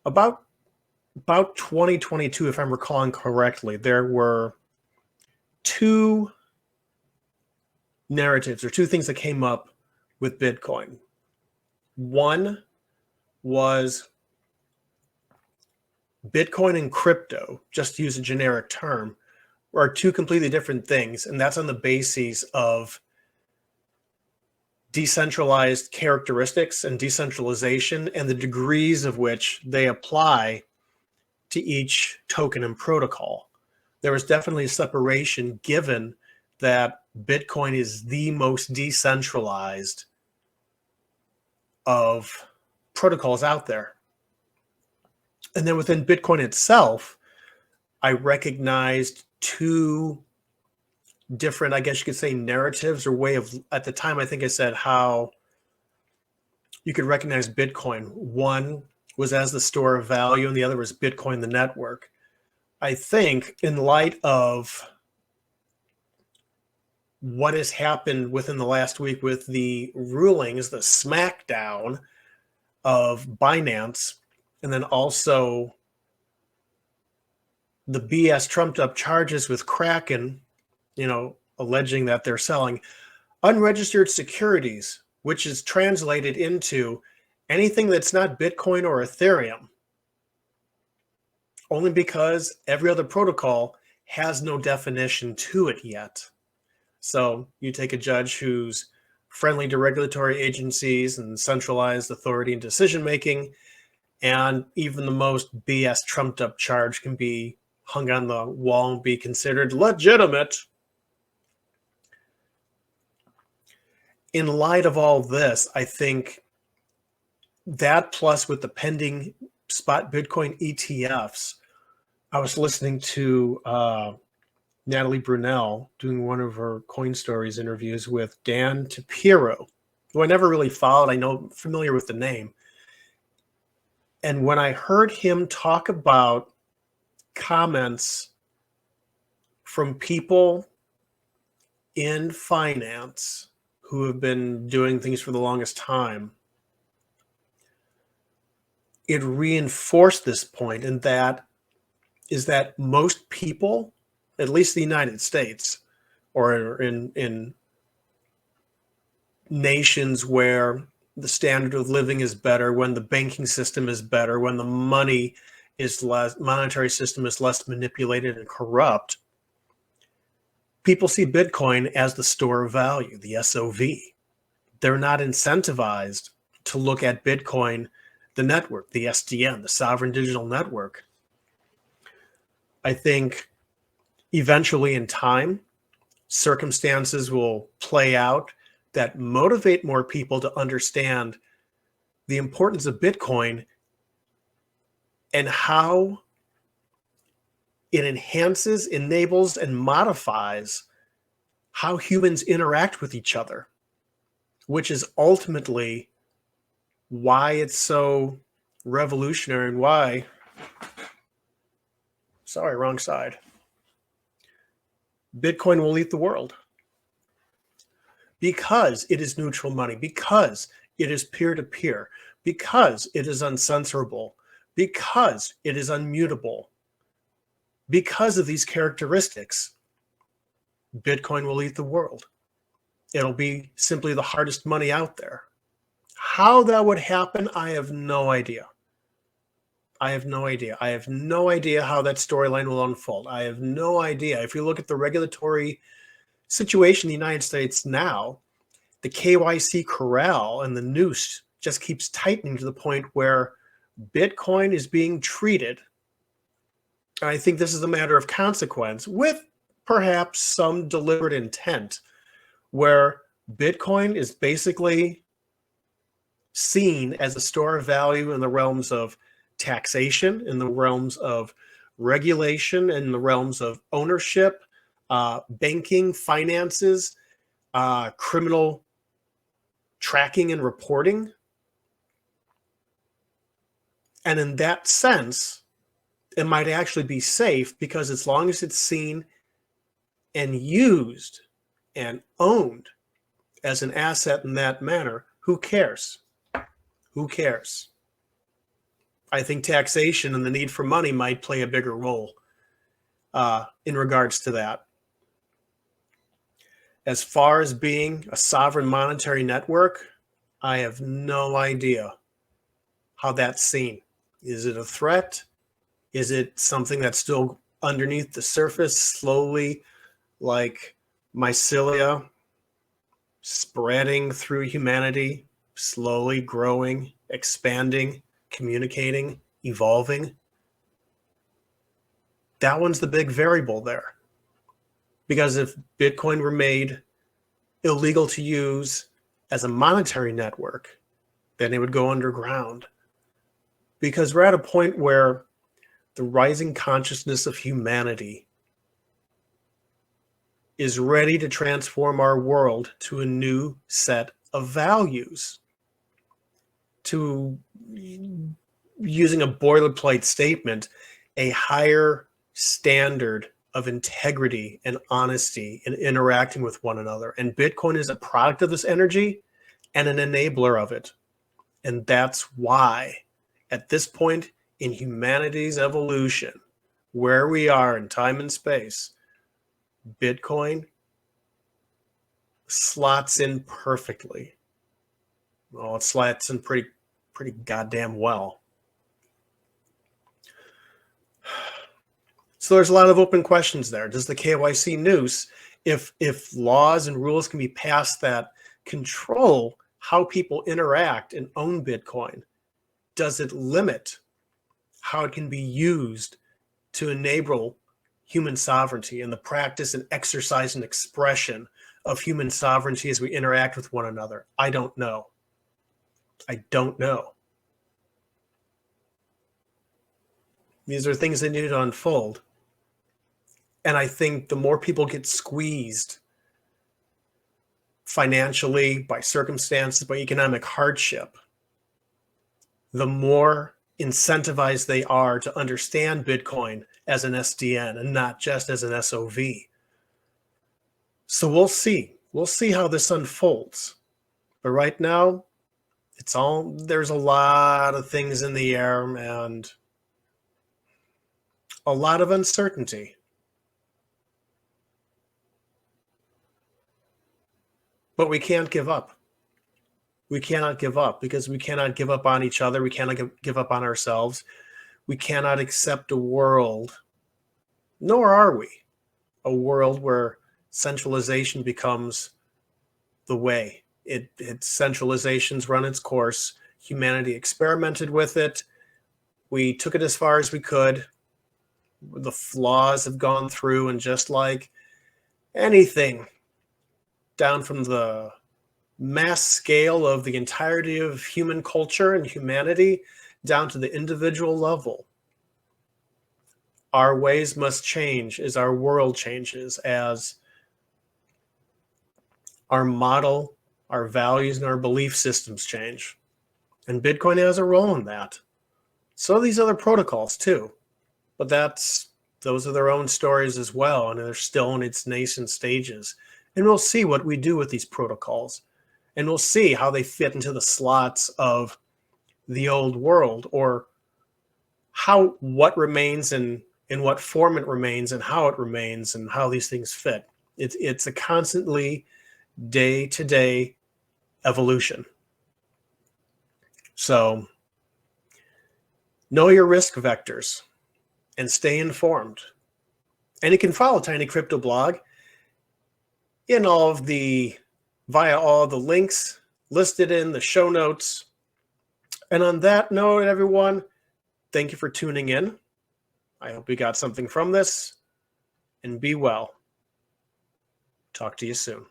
About 2022, if I'm recalling correctly, there were two narratives or two things that came up with Bitcoin. One was Bitcoin and crypto, just to use a generic term, are two completely different things. And that's on the basis of decentralized characteristics and decentralization and the degrees of which they apply to each token and protocol. There is definitely a separation given that Bitcoin is the most decentralized of protocols out there. And then within Bitcoin itself, I recognized two different, I guess you could say, narratives or way of, at the time, I think I said how you could recognize Bitcoin. One was as the store of value, and the other was Bitcoin, the network. I think in light of what has happened within the last week with the rulings, the smackdown of Binance, and then also the BS trumped up charges with Kraken, alleging that they're selling unregistered securities, which is translated into anything that's not Bitcoin or Ethereum, only because every other protocol has no definition to it yet. So you take a judge who's friendly to regulatory agencies and centralized authority and decision-making, and even the most BS trumped up charge can be hung on the wall and be considered legitimate. In light of all this, I think that plus with the pending spot Bitcoin ETFs, I was listening to Natalie Brunell doing one of her Coin Stories interviews with Dan Tapiro, who I never really followed. I know, familiar with the name. And when I heard him talk about comments from people in finance who have been doing things for the longest time, it reinforced this point, and that is that most people, at least the United States, or in nations where the standard of living is better, when the banking system is better, when the money is less, monetary system is less manipulated and corrupt, people see Bitcoin as the store of value, the SOV. They're not incentivized to look at Bitcoin, the network, the SDN, the Sovereign Digital Network. I think eventually in time, circumstances will play out that motivate more people to understand the importance of Bitcoin and how it enhances, enables, and modifies how humans interact with each other, which is ultimately why it's so revolutionary and why, sorry, wrong side, Bitcoin will eat the world. Because it is neutral money, because it is peer-to-peer, because it is uncensorable, because it is unmutable, because of these characteristics, Bitcoin will eat the world. It'll be simply the hardest money out there. How that would happen, I have no idea. I have no idea. I have no idea how that storyline will unfold. I have no idea. If you look at the regulatory situation in the United States now, the KYC corral and the noose just keeps tightening to the point where Bitcoin is being treated. I think this is a matter of consequence with perhaps some deliberate intent, where Bitcoin is basically seen as a store of value in the realms of taxation, in the realms of regulation, in the realms of ownership, banking, finances, criminal tracking and reporting. And in that sense, it might actually be safe, because as long as it's seen and used and owned as an asset in that manner, who cares? Who cares? I think taxation and the need for money might play a bigger role in regards to that. As far as being a sovereign monetary network, I have no idea how that's seen. Is it a threat? Is it something that's still underneath the surface, slowly, like mycelia, spreading through humanity, slowly growing, expanding, communicating, evolving? That one's the big variable there. Because if Bitcoin were made illegal to use as a monetary network, then it would go underground. Because we're at a point where the rising consciousness of humanity is ready to transform our world to a new set of values. To, using a boilerplate statement, a higher standard of integrity and honesty in interacting with one another. And Bitcoin is a product of this energy and an enabler of it. And that's why, at this point in humanity's evolution, where we are in time and space, Bitcoin slots in perfectly. Well, it slots in pretty goddamn well. So there's a lot of open questions there. Does the KYC noose, if laws and rules can be passed that control how people interact and own Bitcoin, does it limit how it can be used to enable human sovereignty and the practice and exercise and expression of human sovereignty as we interact with one another? I don't know. I don't know. These are things that need to unfold. And I think the more people get squeezed financially, by circumstances, by economic hardship, the more incentivized they are to understand Bitcoin as an SDN and not just as an SOV. So we'll see. We'll see how this unfolds. But right now, there's a lot of things in the air and a lot of uncertainty. But we can't give up. We cannot give up, because we cannot give up on each other. We cannot give up on ourselves. We cannot accept a world, nor are we, a world where centralization becomes the way. Centralization's run its course. Humanity experimented with it. We took it as far as we could. The flaws have gone through, and just like anything, down from the mass scale of the entirety of human culture and humanity down to the individual level, our ways must change as our world changes, as our model, our values, and our belief systems change. And Bitcoin has a role in that. So these other protocols too. But those are their own stories as well, and they're still in its nascent stages. And we'll see what we do with these protocols. And we'll see how they fit into the slots of the old world, or what remains and in what form it remains and how it remains and how these things fit. It's a constantly day-to-day evolution. So know your risk vectors and stay informed. And you can follow TinyCryptoBlog via all the links listed in the show notes. And on that note, everyone, thank you for tuning in. I hope you got something from this, and be well. Talk to you soon.